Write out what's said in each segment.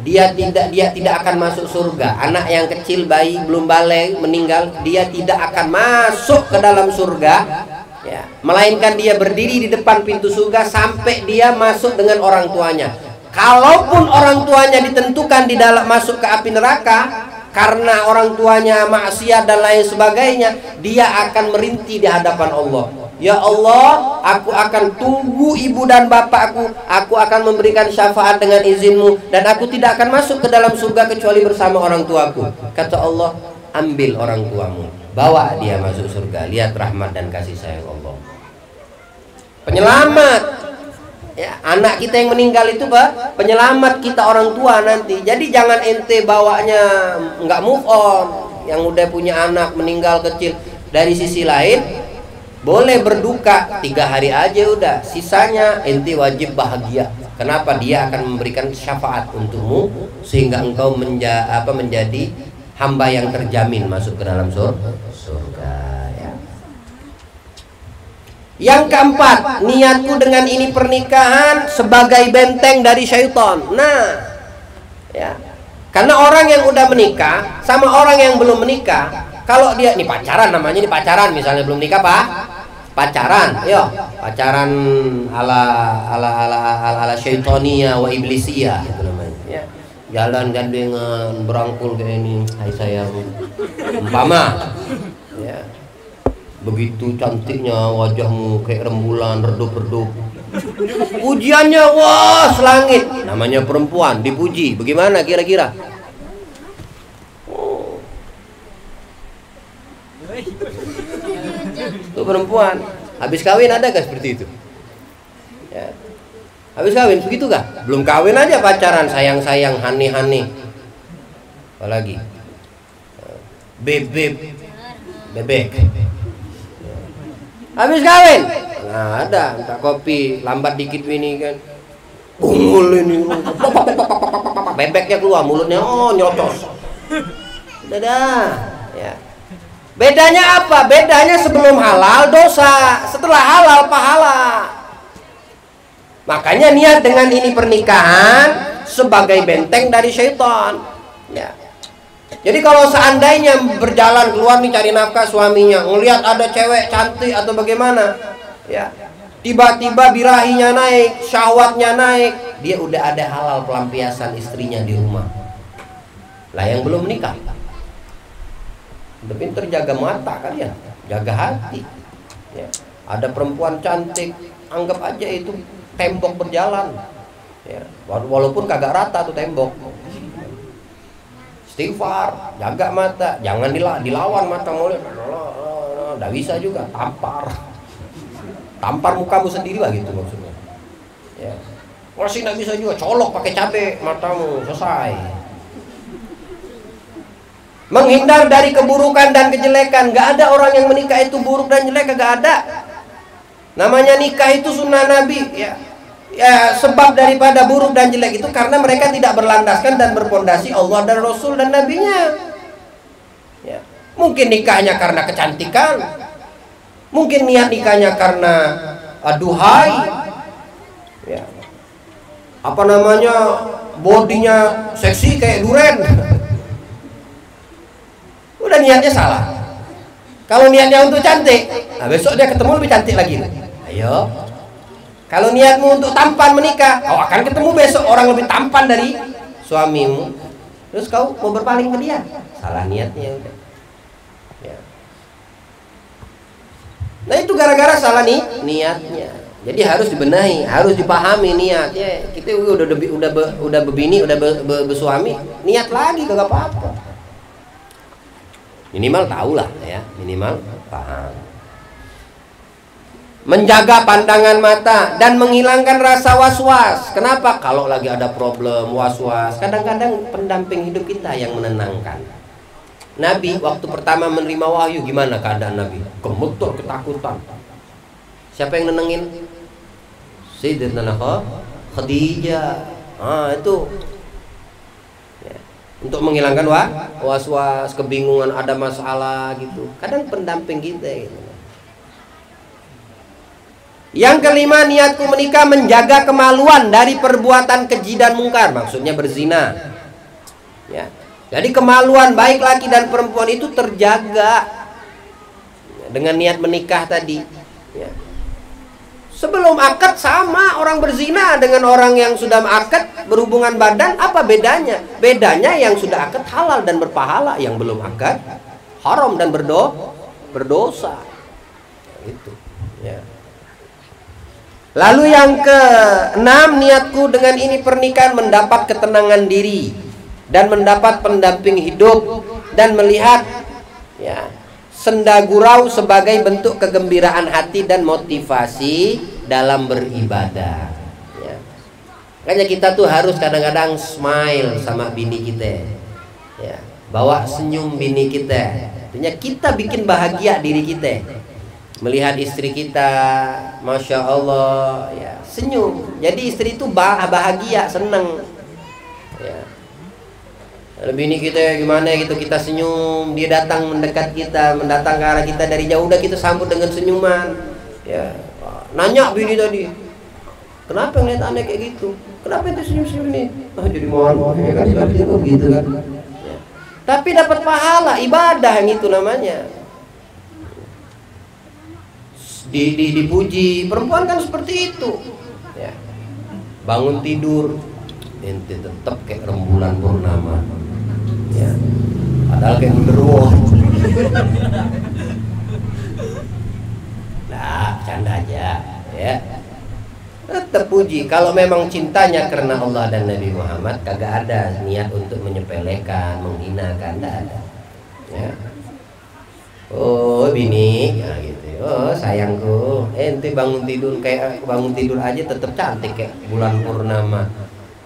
dia tidak akan masuk surga. Anak yang kecil, bayi belum balik meninggal, dia tidak akan masuk ke dalam surga, ya, melainkan dia berdiri di depan pintu surga sampai dia masuk dengan orang tuanya. Kalaupun orang tuanya ditentukan di dalam masuk ke api neraka karena orang tuanya maksiat dan lain sebagainya, dia akan merintih di hadapan Allah. Ya Allah, aku akan tunggu ibu dan bapakku, aku akan memberikan syafaat dengan izinmu, dan aku tidak akan masuk ke dalam surga kecuali bersama orang tuaku. Kata Allah, ambil orang tuamu, bawa dia masuk surga. Lihat rahmat dan kasih sayang Allah. Penyelamat, ya, anak kita yang meninggal itu Pak, penyelamat kita orang tua nanti. Jadi jangan ente bawanya nggak move on, yang udah punya anak meninggal kecil. Dari sisi lain, boleh berduka 3 hari aja udah, sisanya ente wajib bahagia. Kenapa? Dia akan memberikan syafaat untukmu sehingga engkau menjadi hamba yang terjamin masuk ke dalam surga, ya. Yang keempat, niatku dengan ini pernikahan sebagai benteng dari syaitan. Nah, ya, karena orang yang udah menikah sama orang yang belum menikah, kalau dia ini pacaran, namanya ini pacaran, misalnya belum nikah Pak, pacaran, yo, pacaran ala syaitonia wa iblisia itu namanya, ya. Jalan gandengan, berangkul kayak ini, hai sayang, umpama, ya. Begitu cantiknya wajahmu kayak rembulan redup-redup. Pujiannya wah selangit, namanya perempuan dipuji, bagaimana kira-kira? Itu perempuan. Habis kawin ada gak seperti itu? Ya. Habis kawin begitu gak? Belum kawin aja pacaran, sayang-sayang, hani-hani. Apalagi bebek. Habis kawin, nah ada minta kopi, lambat dikit ini kan, bungul ini, bebeknya keluar mulutnya, oh nyocos. Dadah, ya. Bedanya apa? Bedanya sebelum halal dosa, setelah halal pahala. Makanya niat dengan ini pernikahan sebagai benteng dari syaitan, ya. Jadi kalau seandainya berjalan keluar nih cari nafkah suaminya, ngelihat ada cewek cantik atau bagaimana, ya, tiba-tiba birahinya naik, syahwatnya naik, dia udah ada halal pelampiasan istrinya di rumah. Lah yang belum menikah, udah pinter jaga mata kalian, jaga hati, ya. Ada perempuan cantik, anggap aja itu tembok berjalan, ya. Walaupun kagak rata tuh tembok. Istighfar, jaga mata, jangan dilawan mata mulut, nggak bisa juga, tampar mukamu sendiri lah gitu maksudnya, ya. Masih nggak bisa juga, colok pakai cabai matamu, selesai. Menghindar dari keburukan dan kejelekan, nggak ada orang yang menikah itu buruk dan jelek, nggak ada. Namanya nikah itu sunnah Nabi, ya. Ya, sebab daripada buruk dan jelek itu karena mereka tidak berlandaskan dan berpondasi Allah dan Rasul dan Nabinya, ya. Mungkin nikahnya karena kecantikan, mungkin niat nikahnya karena aduhai, ya. Apa namanya, bodinya seksi kayak duren. Udah niatnya salah. Kalau niatnya untuk cantik, nah besok dia ketemu lebih cantik lagi. Ayo. Kalau niatmu untuk tampan menikah, kau akan ketemu besok orang lebih tampan dari suamimu. Terus kau mau berpaling ke dia, salah niatnya udah, ya. Nah itu gara-gara salah nih niatnya. Jadi harus dibenahi, harus dipahami niatnya. Kita udah bebini, udah bersuami, niat lagi kagak apa-apa. Minimal tahu lah, ya, minimal paham. Menjaga pandangan mata dan menghilangkan rasa was-was. Kenapa? Kalau lagi ada problem, was-was, kadang-kadang pendamping hidup kita yang menenangkan. Nabi waktu pertama menerima wahyu, gimana keadaan Nabi? Gemeter, ketakutan. Siapa yang nenangin? Sayyidatuna Khadijah. Itu, ya. Untuk menghilangkan was-was, kebingungan, ada masalah gitu. Kadang pendamping kita gitu. Yang kelima, niatku menikah menjaga kemaluan dari perbuatan keji dan mungkar, maksudnya berzina. Ya. Jadi kemaluan baik laki dan perempuan itu terjaga dengan niat menikah tadi. Ya. Sebelum akad sama orang berzina dengan orang yang sudah akad berhubungan badan, apa bedanya? Bedanya yang sudah akad halal dan berpahala, yang belum akad haram dan berdosa. Itu. Ya. Lalu yang keenam, niatku dengan ini pernikahan mendapat ketenangan diri dan mendapat pendamping hidup dan melihat ya senda gurau sebagai bentuk kegembiraan hati dan motivasi dalam beribadah. Ya. Makanya kita tuh harus kadang-kadang smile sama bini kita, ya. Bawa senyum bini kita. Artinya kita bikin bahagia diri kita. Melihat istri kita, masya Allah, ya senyum. Jadi istri itu bahagia, senang. Ya. Bini kita gimana gitu, kita senyum, dia datang mendekat kita, mendatang ke arah kita dari jauh, udah kita sambut dengan senyuman. Ya. Nanya bini tadi, kenapa ngeliat aneh kayak gitu? Kenapa itu senyum-senyum nih? Oh, jadi mohon ya kan, gitu kan. Ya. Tapi dapat pahala, ibadah yang itu namanya. Dipuji. Perempuan kan seperti itu ya. Bangun tidur ente tetap kayak rembulan purnama ya. Padahal kayak genderuwo. Nah, canda aja ya. Tetap puji. Kalau memang cintanya karena Allah dan Nabi Muhammad, kagak ada niat untuk menyepelekan, menghinakan, enggak ada ya. Oh bini, nah gitu. Oh sayangku, ente bangun tidur kayak bangun tidur aja tetap cantik kayak bulan purnama.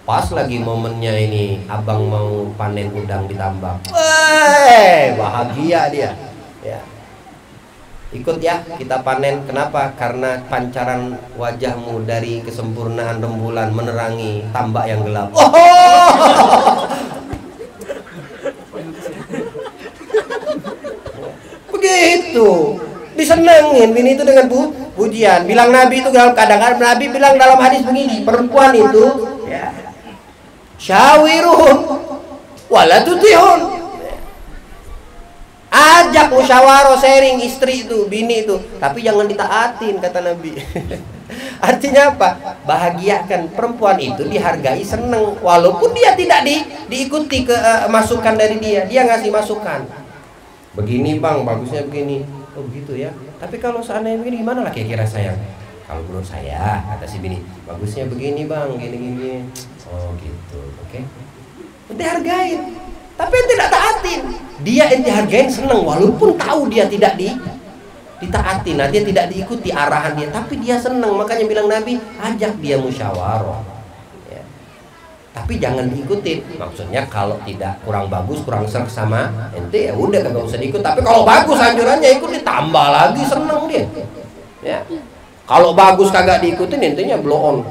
Pas lagi momennya ini, abang mau panen udang di tambak. Bahagia dia. Ya. Ikut ya, kita panen. Kenapa? Karena pancaran wajahmu dari kesempurnaan rembulan menerangi tambak yang gelap. Begitu, disenengin bini itu dengan pujian. Bilang Nabi itu kadang-kadang Nabi bilang dalam hadis begini, perempuan itu ya, syawirun wala tutihun. Ajak musyawarah, sharing istri itu, bini itu, tapi jangan ditaatin kata Nabi. Artinya apa? Bahagiakan perempuan itu, dihargai, seneng, walaupun dia tidak diikuti ke masukan dari dia ngasih masukan. Begini bang, bagusnya begini. Oh begitu ya. Tapi kalau seandainya begini gimana lah kira-kira sayang? Kalau menurut saya, kata si bini, bagusnya begini bang, gini-gini. Oh gitu, oke. Ente hargain. Tapi ente tidak taatin. Dia ente hargain, seneng, walaupun tahu dia tidak ditaatin. Nah, dia tidak diikuti arahan dia, tapi dia seneng. Makanya bilang Nabi, ajak dia musyawarah. Tapi jangan diikutin. Maksudnya kalau tidak kurang bagus, kurang serk sama ente ya udah kagak usah diikut. Tapi kalau bagus anjurannya ikut, ditambah lagi seneng dia. Ya. Kalau bagus kagak diikutin, intinya blow on.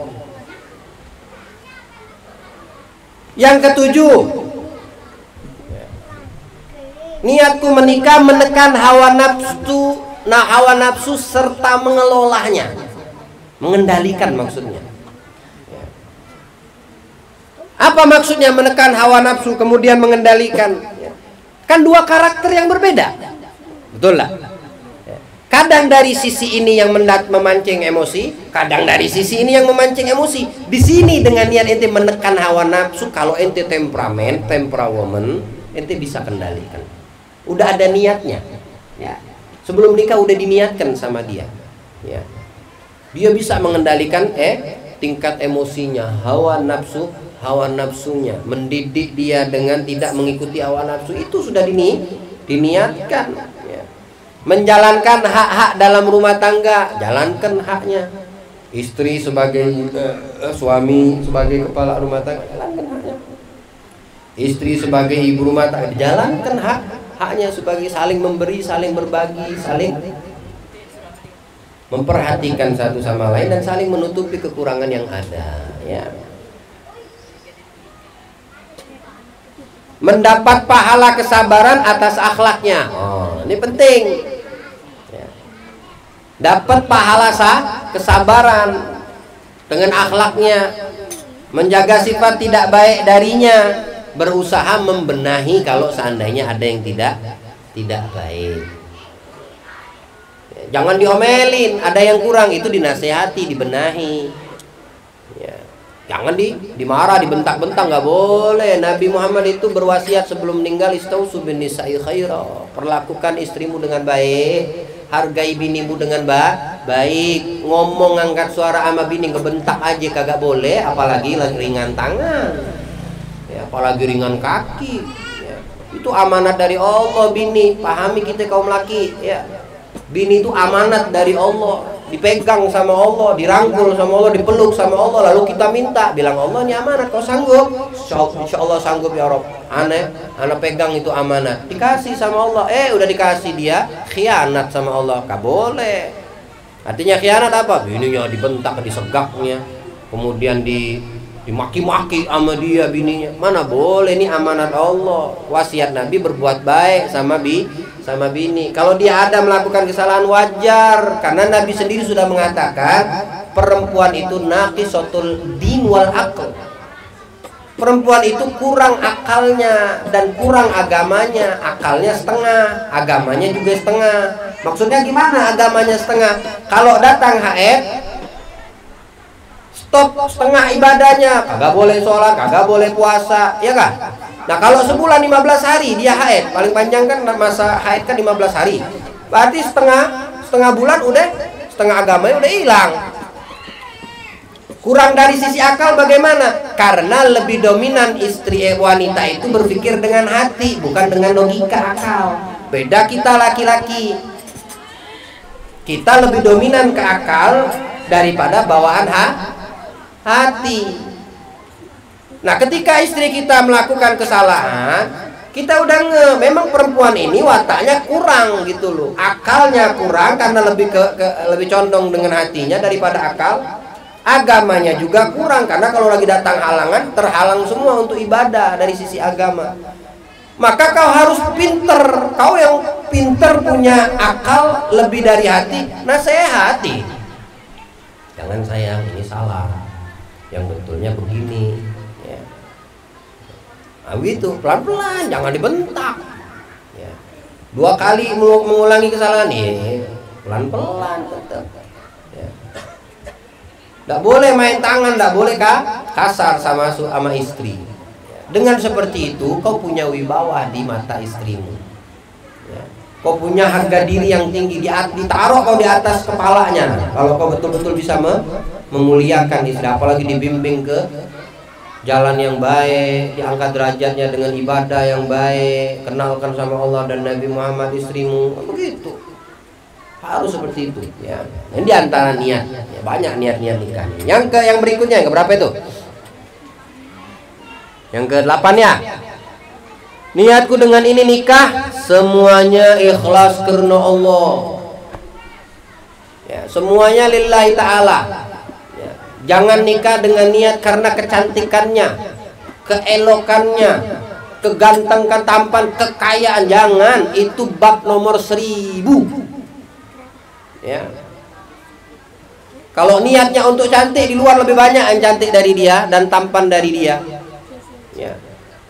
Yang ketujuh, niatku menikah menekan hawa nafsu serta mengelolanya, mengendalikan maksudnya. Apa maksudnya menekan hawa nafsu kemudian mengendalikan? Kan dua karakter yang berbeda, betul lah. Kadang dari sisi ini yang memancing emosi, kadang dari sisi ini yang memancing emosi. Di sini dengan niat ente menekan hawa nafsu, kalau ente temperament, ente bisa kendalikan. Udah ada niatnya, ya. Sebelum nikah udah diniatkan sama dia, ya. Dia bisa mengendalikan tingkat emosinya, hawa nafsunya, mendidik dia dengan tidak mengikuti hawa nafsu, itu sudah diniatkan ya. Menjalankan hak-hak dalam rumah tangga, jalankan haknya. Istri sebagai suami, sebagai kepala rumah tangga, jalankan haknya. Istri sebagai ibu rumah tangga, jalankan haknya sebagai saling memberi, saling berbagi, saling memperhatikan satu sama lain dan saling menutupi kekurangan yang ada ya. Mendapat pahala kesabaran atas akhlaknya. Oh, ini penting. Ya. Dapat pahala kesabaran dengan akhlaknya, menjaga sifat tidak baik darinya, berusaha membenahi kalau seandainya ada yang tidak baik. Jangan diomelin, ada yang kurang itu dinasehati, dibenahi. Ya. Jangan dimarah, dibentak-bentak, nggak boleh. Nabi Muhammad itu berwasiat sebelum meninggal, istausu bin nisa'i khaira. Perlakukan istrimu dengan baik, hargai binimu dengan baik. Ngomong angkat suara sama bini ngebentak aja kagak boleh, apalagi ringan tangan. Ya, apalagi ringan kaki. Ya. Itu amanat dari Allah bini. Pahami kita kaum laki, ya. Bini itu amanat dari Allah, dipegang sama Allah, dirangkul sama Allah, dipeluk sama Allah, lalu kita minta, bilang Allah ini amanat, kau sanggup? Insya Allah sanggup ya Rob. Anak pegang itu amanat, dikasih sama Allah. Udah dikasih, dia khianat sama Allah, gak boleh. Artinya khianat apa? Bininya dibentak, disegaknya, kemudian dimaki-maki sama dia bininya. Mana boleh, ini amanat Allah. Wasiat Nabi berbuat baik sama bini. Kalau dia ada melakukan kesalahan wajar, karena Nabi sendiri sudah mengatakan perempuan itu naqisatul din wal aql. Perempuan itu kurang akalnya dan kurang agamanya. Akalnya setengah, agamanya juga setengah. Maksudnya gimana agamanya setengah? Kalau datang haid, stop setengah ibadahnya, kagak boleh sholat, kagak boleh puasa, ya kan? Nah kalau sebulan 15 hari dia haid, paling panjang kan masa haid kan 15 hari, berarti setengah bulan udah, setengah agamanya udah hilang. Kurang dari sisi akal bagaimana? Karena lebih dominan istri wanita itu berpikir dengan hati, bukan dengan logika akal. Beda kita laki-laki, kita lebih dominan ke akal daripada bawaan hati. Nah ketika istri kita melakukan kesalahan, kita udah memang perempuan ini wataknya kurang gitu loh, akalnya kurang karena lebih lebih condong dengan hatinya daripada akal. Agamanya juga kurang karena kalau lagi datang halangan, terhalang semua untuk ibadah dari sisi agama. Maka kau harus pinter, kau yang pinter punya akal lebih dari hati, nasihati. Jangan sayang, ini salah, yang betulnya begini. Gitu, pelan-pelan, jangan dibentak. Ya. 2 kali mengulangi kesalahan, pelan-pelan tetap. Ya. Nggak boleh main tangan, nggak boleh kasar sama istri. Ya. Dengan seperti itu, kau punya wibawa di mata istrimu. Ya. Kau punya harga diri yang tinggi, ditaruh kau di atas kepalanya. Kalau kau betul-betul bisa memuliakan istri, apalagi dibimbing ke jalan yang baik, diangkat derajatnya dengan ibadah yang baik, kenalkan sama Allah dan Nabi Muhammad istrimu, begitu. Harus seperti itu, ya. Ini diantara niat, ya, banyak niat-niat nikah. Yang berikutnya, yang keberapa itu? Yang ke-8 ya. Niatku dengan ini nikah semuanya ikhlas karena Allah. Ya, semuanya lillahi ta'ala. Jangan nikah dengan niat karena kecantikannya, keelokannya, kegantengan tampan, kekayaan. Jangan, itu bab nomor 1000. Ya. Kalau niatnya untuk cantik, di luar lebih banyak yang cantik dari dia dan tampan dari dia. Ya.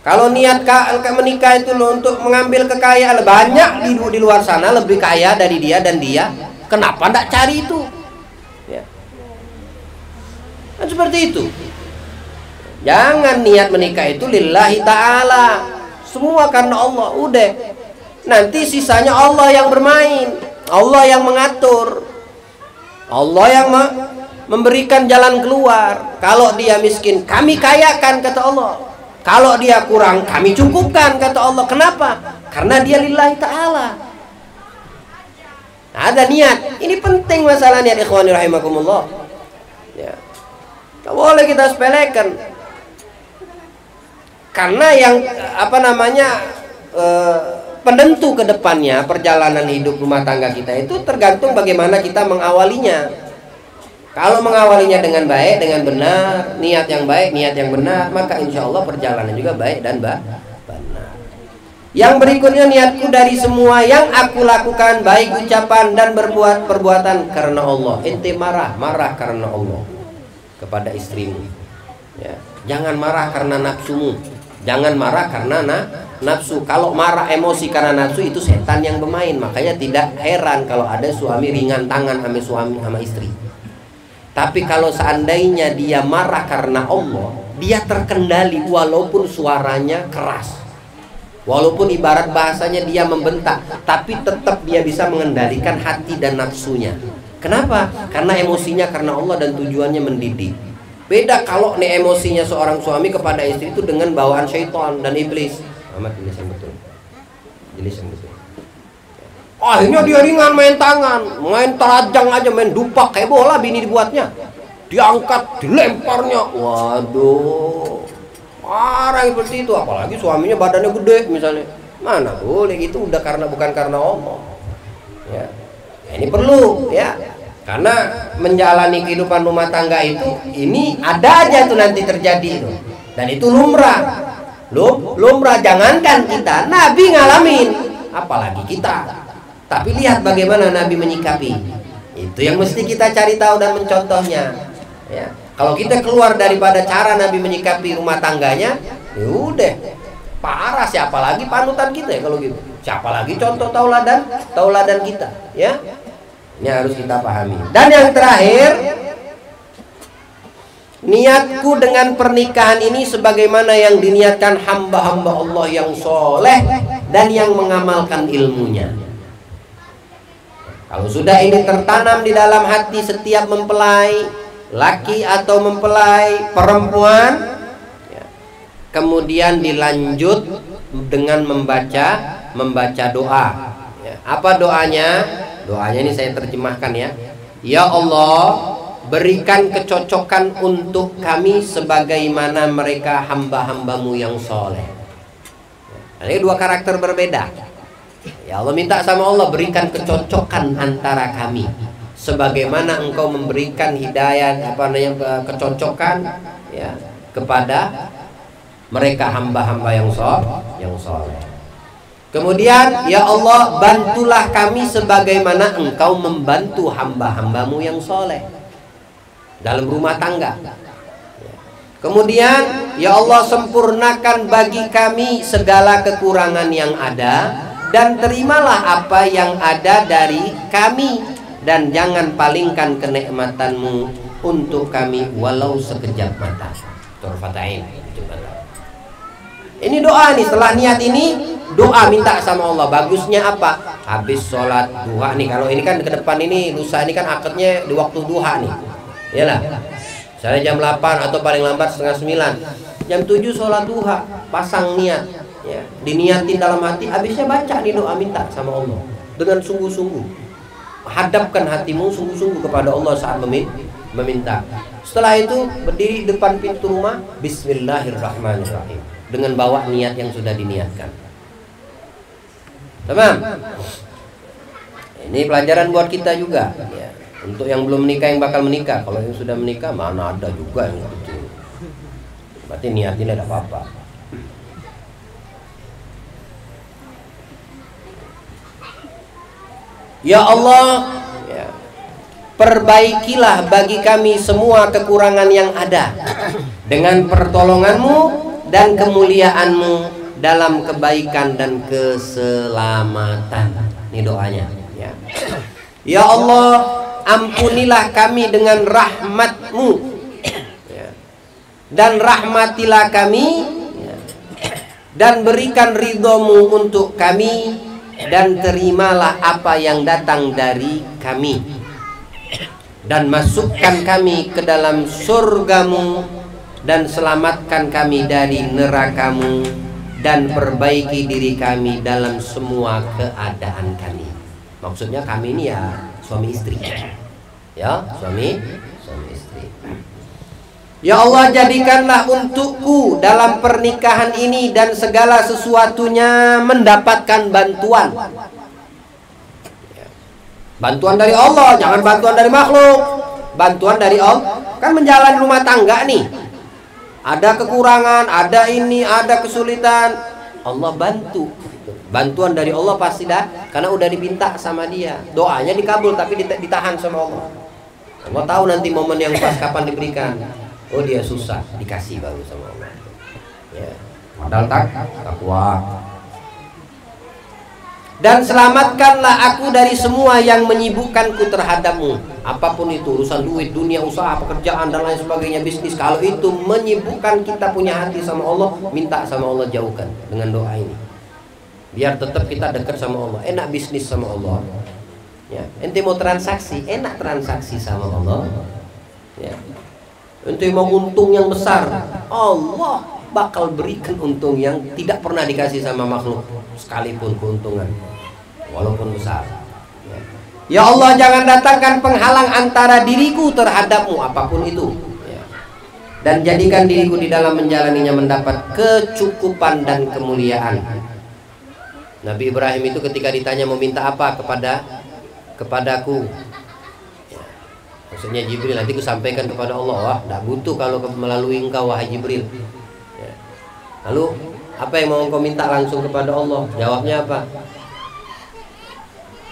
Kalau niat menikah itu loh untuk mengambil kekayaan, banyak di luar sana lebih kaya dari dia dan dia. Kenapa tidak cari itu? Kan seperti itu. Jangan niat menikah itu lillahi ta'ala, semua karena Allah. Udah, nanti sisanya Allah yang bermain, Allah yang mengatur, Allah yang memberikan jalan keluar. Kalau dia miskin, kami kayakan kata Allah. Kalau dia kurang, kami cukupkan kata Allah. Kenapa? Karena dia lillahi ta'ala. Nah, ada niat. Ini penting masalah niat, ikhwani rahimakumullah. Ya. Gak boleh kita sepelekan. Karena yang penentu ke depannya perjalanan hidup rumah tangga kita itu tergantung bagaimana kita mengawalinya. Kalau mengawalinya dengan baik, dengan benar, niat yang baik, niat yang benar, maka insya Allah perjalanan juga baik dan benar. Yang berikutnya, niatku dari semua yang aku lakukan, baik ucapan dan berbuat perbuatan karena Allah. Ente marah karena Allah kepada istrimu, ya. Jangan marah karena nafsumu, jangan marah karena nafsu. Kalau marah emosi karena nafsu, itu setan yang bermain. Makanya tidak heran kalau ada suami ringan tangan sama istri. Tapi kalau seandainya dia marah karena Allah, dia terkendali walaupun suaranya keras, walaupun ibarat bahasanya dia membentak, tapi tetap dia bisa mengendalikan hati dan nafsunya. Kenapa? Karena emosinya karena Allah dan tujuannya mendidik. Beda kalau nih emosinya seorang suami kepada istri itu dengan bawaan syaitan dan iblis. Amat jenis yang betul. Jenis yang betul. Akhirnya dia ringan main tangan, main terajang aja, main dupak kayak bola bini dibuatnya. Diangkat, dilemparnya. Waduh. Parah seperti itu, apalagi suaminya badannya gede misalnya. Mana boleh gitu, udah bukan karena Allah. Ya. Ini perlu ya. Karena menjalani kehidupan rumah tangga itu ini ada aja tuh nanti terjadi itu. Dan itu lumrah. Lumrah, jangankan kita, Nabi ngalamin, apalagi kita. Tapi lihat bagaimana Nabi menyikapi. Itu yang mesti kita cari tahu dan mencontohnya. Ya. Kalau kita keluar daripada cara Nabi menyikapi rumah tangganya, ya udah parah. Siapa lagi panutan kita ya kalau gitu? Siapa lagi contoh tauladan kita? Ya, ini harus kita pahami. Dan yang terakhir, niatku dengan pernikahan ini sebagaimana yang diniatkan hamba-hamba Allah yang soleh dan yang mengamalkan ilmunya. Kalau sudah ini tertanam di dalam hati setiap mempelai, laki atau mempelai perempuan, ya, kemudian dilanjut dengan membaca doa. Ya, apa doanya? Doanya ini saya terjemahkan ya. Ya Allah, berikan kecocokan untuk kami sebagaimana mereka hamba-hambamu yang soleh. Ini dua karakter berbeda. Ya Allah minta sama Allah, berikan kecocokan antara kami sebagaimana engkau memberikan hidayah kecocokan ya kepada mereka hamba-hamba yang soleh. Kemudian ya Allah, bantulah kami sebagaimana engkau membantu hamba-hambamu yang soleh dalam rumah tangga. Kemudian ya Allah, sempurnakan bagi kami segala kekurangan yang ada, dan terimalah apa yang ada dari kami, dan jangan palingkan kenikmatanmu untuk kami walau sekejap mata. Turfatain. Ini doa nih, setelah niat ini doa minta sama Allah. Bagusnya apa? Habis sholat duha nih. Kalau ini kan ke depan ini, lusa ini kan akadnya di waktu duha nih. Iyalah. Misalnya jam 8 atau paling lambat setengah 9. Jam 7 sholat duha, pasang niat. Ya, diniatin dalam hati, habisnya baca nih doa minta sama Allah dengan sungguh-sungguh. Hadapkan hatimu sungguh-sungguh kepada Allah saat meminta. Setelah itu berdiri depan pintu rumah, Bismillahirrahmanirrahim, dengan bawa niat yang sudah diniatkan. Tamam. Ini pelajaran buat kita juga ya. Untuk yang belum menikah, yang bakal menikah. Kalau yang sudah menikah, mana ada juga yang gitu. Berarti niatin ada apa-apa. Ya Allah, ya, perbaikilah bagi kami semua kekurangan yang ada dengan pertolonganmu dan kemuliaanmu dalam kebaikan dan keselamatan. Ini doanya ya. Ya Allah, ampunilah kami dengan rahmatmu ya, dan rahmatilah kami ya, dan berikan ridhomu untuk kami, dan terimalah apa yang datang dari kami, dan masukkan kami ke dalam surgamu, dan selamatkan kami dari nerakamu, dan perbaiki diri kami dalam semua keadaan kami. Maksudnya kami ini ya suami istri ya, suami istri. Ya Allah, jadikanlah untukku dalam pernikahan ini dan segala sesuatunya mendapatkan bantuan. Bantuan dari Allah, jangan bantuan dari makhluk. Bantuan dari Allah. Kan menjalani rumah tangga nih, ada kekurangan, ada ini, ada kesulitan, Allah bantu. Bantuan dari Allah pasti dah, karena udah diminta sama dia. Doanya dikabul tapi ditahan sama Allah. Allah tahu nanti momen yang pas kapan diberikan. Oh dia susah, dikasih baru sama Allah. Ya. Modal takwa. Dan selamatkanlah aku dari semua yang menyibukkanku terhadapmu. Apapun itu, urusan duit, dunia, usaha, pekerjaan dan lain sebagainya, bisnis. Kalau itu menyibukkan kita punya hati sama Allah, minta sama Allah jauhkan dengan doa ini. Biar tetap kita dekat sama Allah. Enak bisnis sama Allah. Ya. Ente mau transaksi, enak transaksi sama Allah. Ya. Ente mau untung yang besar, Allah bakal berikan untung yang tidak pernah dikasih sama makhluk sekalipun keuntungan, walaupun besar. Ya Allah, jangan datangkan penghalang antara diriku terhadapmu, apapun itu. Ya. Dan jadikan diriku di dalam menjalaninya mendapat kecukupan dan kemuliaan. Nabi Ibrahim itu ketika ditanya meminta apa kepadaku, ya. Maksudnya Jibril, nanti ku sampaikan kepada Allah. Wah, tidak butuh kalau melalui engkau wahai Jibril. Ya. Lalu apa yang mau engkau minta langsung kepada Allah? Jawabnya apa?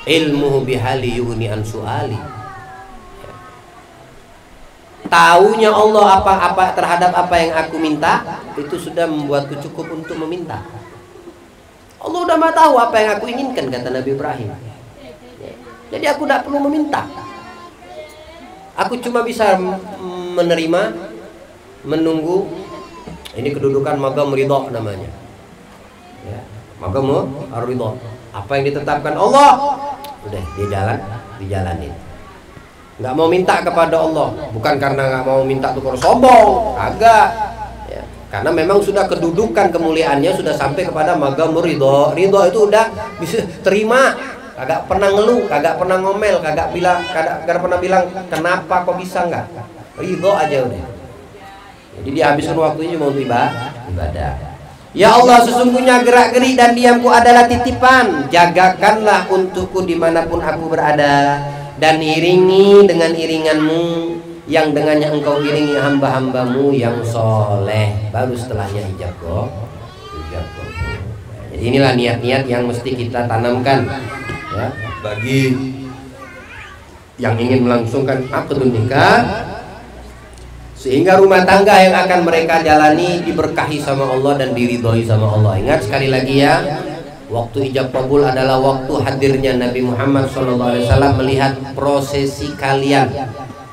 Ilmuhu bihali yughni an su'ali. Ya. Taunya Allah apa terhadap apa yang aku minta, itu sudah membuatku cukup untuk meminta. Allah udah mau tahu apa yang aku inginkan, kata Nabi Ibrahim. Jadi aku tidak perlu meminta. Aku cuma bisa menerima, menunggu. Ini kedudukan maqam ridha namanya. Ya, maqam ridha. Apa yang ditetapkan Allah, udah dijalanin. Nggak mau minta kepada Allah, bukan karena nggak mau minta tukar sombong, agak. Karena memang sudah kedudukan kemuliaannya sudah sampai kepada maqam ridho. Ridho itu udah bisa terima, kagak pernah ngeluh, kagak pernah ngomel, kagak pernah bilang kenapa kok bisa enggak. Ridho aja udah. Jadi dia habiskan waktunya cuma untuk ibadah. Ya Allah, sesungguhnya gerak-gerik dan diamku adalah titipan. Jagakanlah untukku dimanapun aku berada, dan iringi dengan iringanmu yang dengannya engkau iringi hamba-hambamu yang soleh. Baru setelahnya ijab go. Jadi inilah niat-niat yang mesti kita tanamkan, ya, bagi yang ingin melangsungkan akad nikah, sehingga rumah tangga yang akan mereka jalani diberkahi sama Allah dan diridhoi sama Allah. Ingat sekali lagi ya, waktu ijab kabul adalah waktu hadirnya Nabi Muhammad SAW melihat prosesi kalian.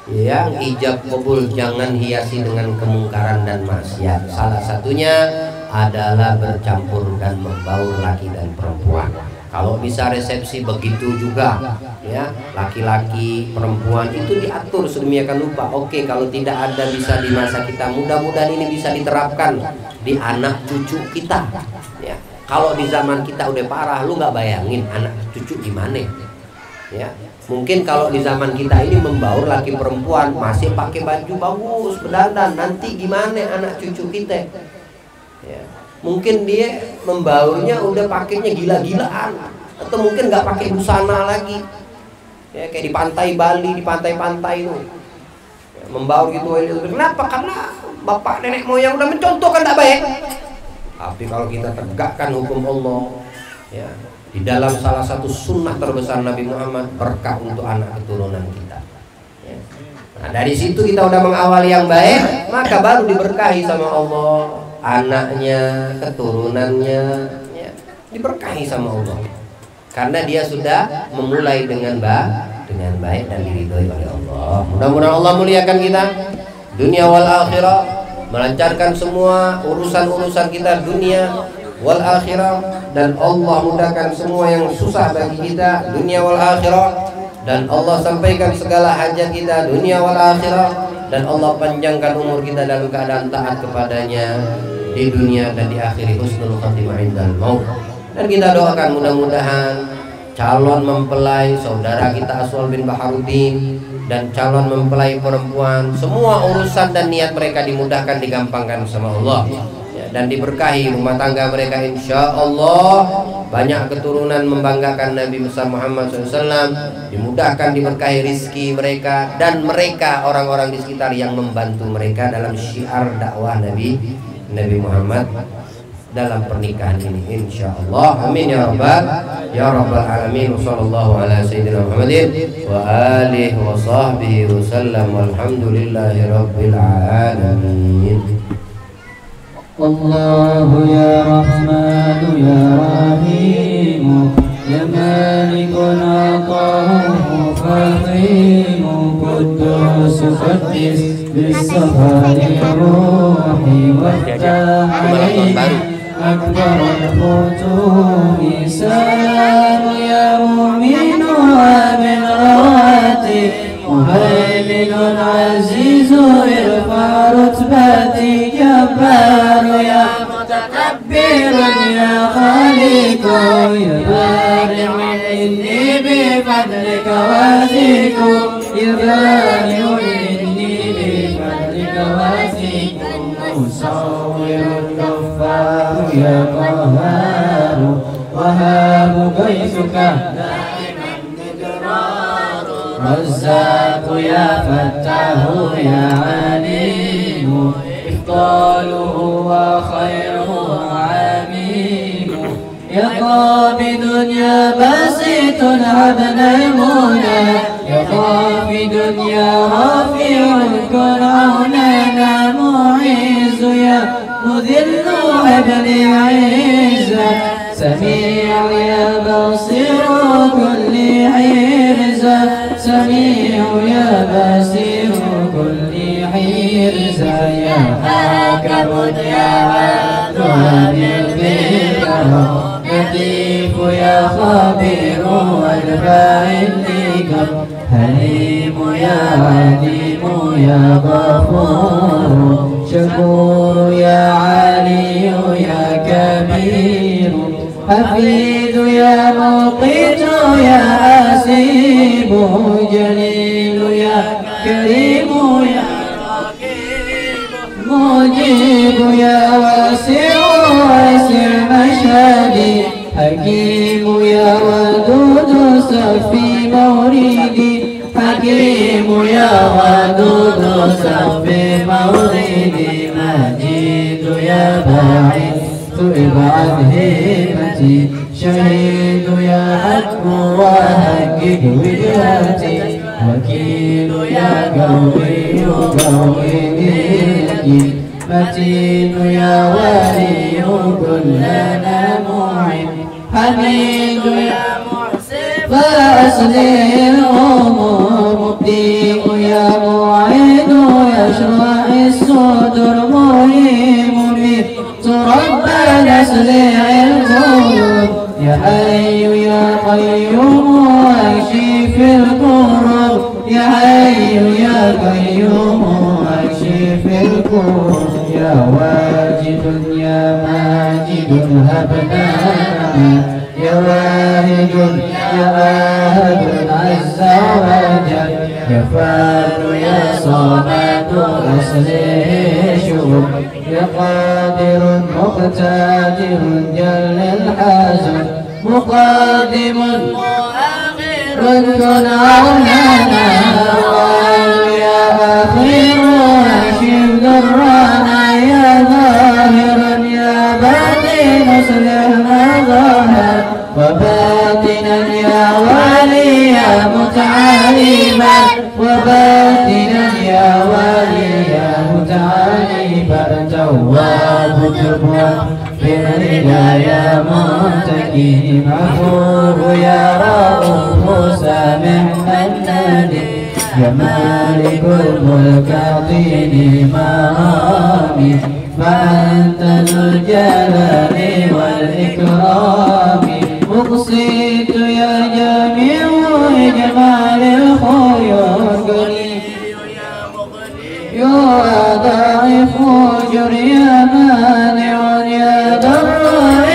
Yang ijab kabul jangan hiasi dengan kemungkaran dan maksiat. Salah satunya adalah bercampur dan membaur laki dan perempuan. Kalau bisa resepsi begitu juga, ya, laki-laki perempuan itu diatur sedemikian rupa. Oke, kalau tidak ada bisa di masa kita, mudah-mudahan ini bisa diterapkan di anak cucu kita. Ya, kalau di zaman kita udah parah, lu nggak bayangin anak cucu gimana? Ya. Mungkin kalau di zaman kita ini membaur laki perempuan masih pakai baju bagus, berdandan, nanti gimana anak cucu kita? Ya. Mungkin dia membaurnya udah pakainya gila-gilaan, atau mungkin nggak pakai busana lagi, ya, kayak di pantai Bali, di pantai-pantai itu, ya, membaur gitu. Kenapa? Karena bapak nenek moyang udah mencontohkan tak baik. Tapi kalau kita tegakkan hukum Allah, ya, di dalam salah satu sunnah terbesar Nabi Muhammad, berkah untuk anak keturunan kita. Ya. Nah, dari situ kita udah mengawali yang baik, maka baru diberkahi sama Allah. Anaknya, keturunannya, ya, diberkahi sama Allah. Karena dia sudah memulai dengan baik dan diridhoi oleh Allah. Mudah-mudahan Allah muliakan kita dunia wal akhirah, melancarkan semua urusan-urusan kita dunia wal akhirah, dan Allah mudahkan semua yang susah bagi kita dunia wal akhirah, dan Allah sampaikan segala hajat kita dunia wal akhirah, dan Allah panjangkan umur kita dalam keadaan taat kepadanya di dunia dan di akhir husnul khatimah indal maut. Dan kita doakan mudah-mudahan calon mempelai saudara kita Aswal bin Baharudin dan calon mempelai perempuan, semua urusan dan niat mereka dimudahkan, digampangkan sama Allah, ya, dan diberkahi rumah tangga mereka, insya Allah banyak keturunan membanggakan Nabi besar Muhammad SAW, dimudahkan, diberkahi rizki mereka dan mereka orang-orang di sekitar yang membantu mereka dalam syiar dakwah Nabi Muhammad dalam pernikahan ini insyaallah. Amin ya rabbal alamin. Wassallallahu ala sayyidina Muhammadin wa alihi wa sahbihi wasallam walhamdulillahi rabbil alamin. Allahu ya Rahmanu ya Rahimu ya Malikun Atahu Fahimu Kudus Qaddis Bisafari Ruhi Waftahai أكبر الفتوح سلام يا مؤمن ومن رواتي مهيمن عزيز ارفع رتبتي جبار يا متكبر يا خالق يا بارع إني بفضلك واثق يا بارع إني بفضلك واثق مصور الغفار يا قهار وهاب قيسك دائما مدرار رزاق يا فتاح يا عليم إفضاله وخيره عميم يا قابض يا باسط عدن المنى يا قابض يا رافع كن عوننا معز يا مذل ابن عزة سميع يا بصير كل حرزة سميع يا بصير كل حرزة يا حاكم يا عدل عن البر لطيف يا خبير والفاعل لكم حليم يا عليم يا غفور شكور يا علي يا كبير حفيظ يا مقيت يا أسيب جليل يا كريم يا رقيب مجيب يا واسع واسع مشهدي حكيم يا ودود صفي موردي حكيم يا ودود صفي موردي مجيد يا باعث ابعد همتي شهيد يا حكم وهكك وجهتي وكيل يا قوي قوي اليقين متين يا ولي كلنا معين حميد يا فأصلح الأمور مبدئ يا معين يشرح الصدر مهم به تربى نسلع القلوب يا حي يا قيوم اكشف الكروب يا حي يا قيوم اكشف الكروب يا واجد يا ماجد هب لنا يا واحد يا أحد عز وجل يا فرد يا صمد أصلح شؤون يا قادر مقتدر جل الحزن مقدم مؤخر كن عوننا يا أخير أكشف ضرنا يا ظاهرا يا باطن اصلح ما ظهر وباطنا يا ولي يا متعالما وباطنا يا ولي يا متعالما تواب تبوى بالرضا يا منتقي غفور يا رؤوف سامح منان يا مالك الملك اعطيني مقامي فأنت ذو الجلال والإكرام أقصيت يا جميع جمال الخير يا ضعيف جر يا مانع يا ضر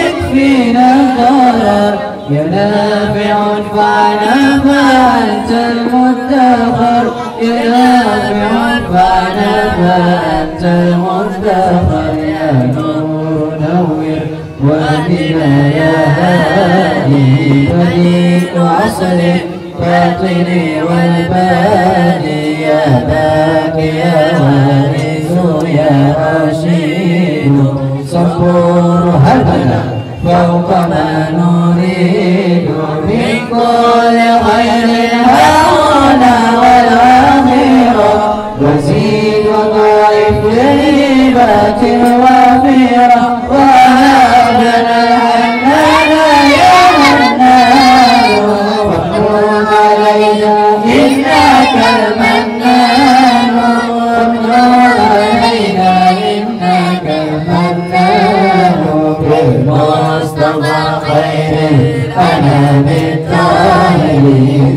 اكفينا الضرر يا نافع فعنا فأنت المدخر يا نافع فعنا فأنت المدخر يا نور نور وبنا يا هادي بديع عسل باطني والبادي يا باقي يا وارث يا رشيد صبور هدنا فوق ما نريد من كل خير هنا والآخرة وزيد ضعيف لهبة وافرة وهب لنا الحنان يا منان وكن علينا إنك المنان وكن علينا إنك المنان بالمصطفى خير الأنام الطاهر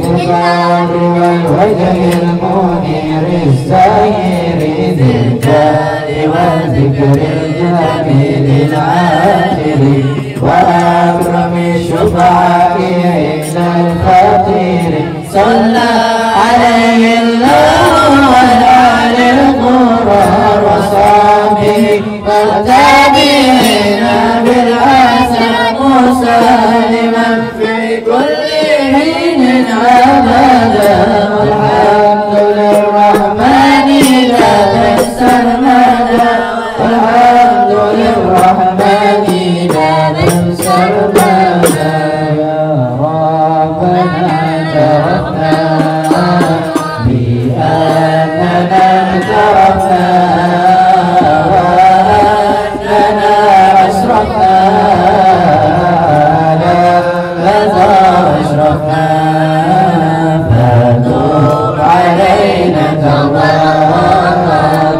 مبارك الوجه المنير الزاهر ذي الجلال والذكر الجميل العاجل وأكرم الشفعاء عند الفقير صلى عليه الله وآل القرار وصحبه والتابعين بالحسن مسالما في كل حين أبدا والحمد للرحمن لا سرمدا والحمد للرحمن لا سرمدا يا ربنا اعترفنا بأننا اعترفنا وأننا أشرفنا أشرفنا فتوب علينا توبة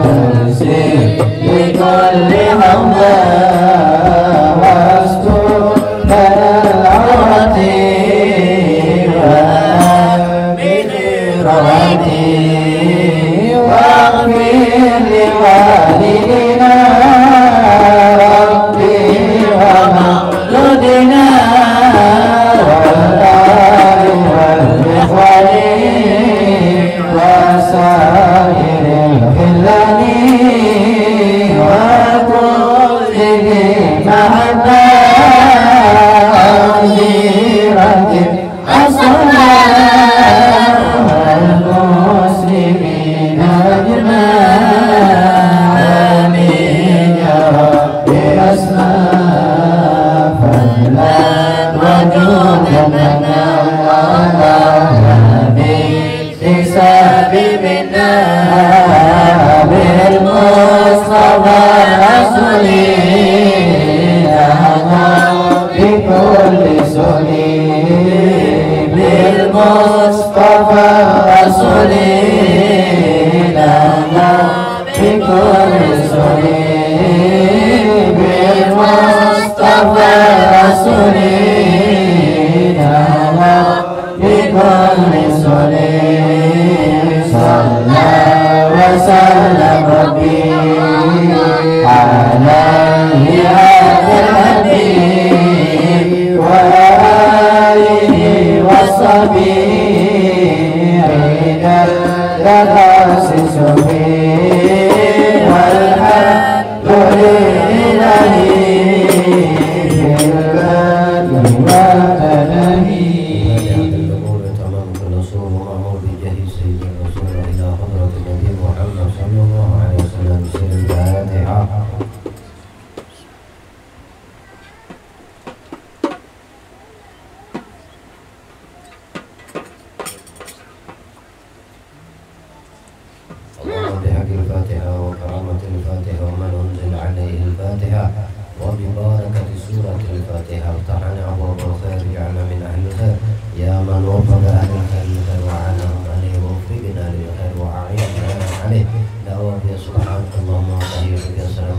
تنسي بكل حظة واستر لنا العورة وآمن رواتي واغفر لوالدنا ربي ومولودنا وسائر الخلان وكل محبة غيرة الصلاة والمسلمين أجمعين آمين يا رب أسماء فضلا وجودا لنا حساب منا بالمصطفى رسولنا بكل سليم بالمصطفى رسولنا بكل سليم بالمصطفى رسولنا بكل سليم صلى وسلم ربي عليه هذا الحبيب وآله وصحبه عند التخصص فيه والحمد لله بالبدء والتنهي وببركة سورة الفاتحة افتحنا أبواب الخير جعلنا من أهل الخير يا من وفق أهل الخير للخير وعانهم عليه ووفقنا للخير وأعيننا عليه دعوة سبحانك اللهم وتحية السلام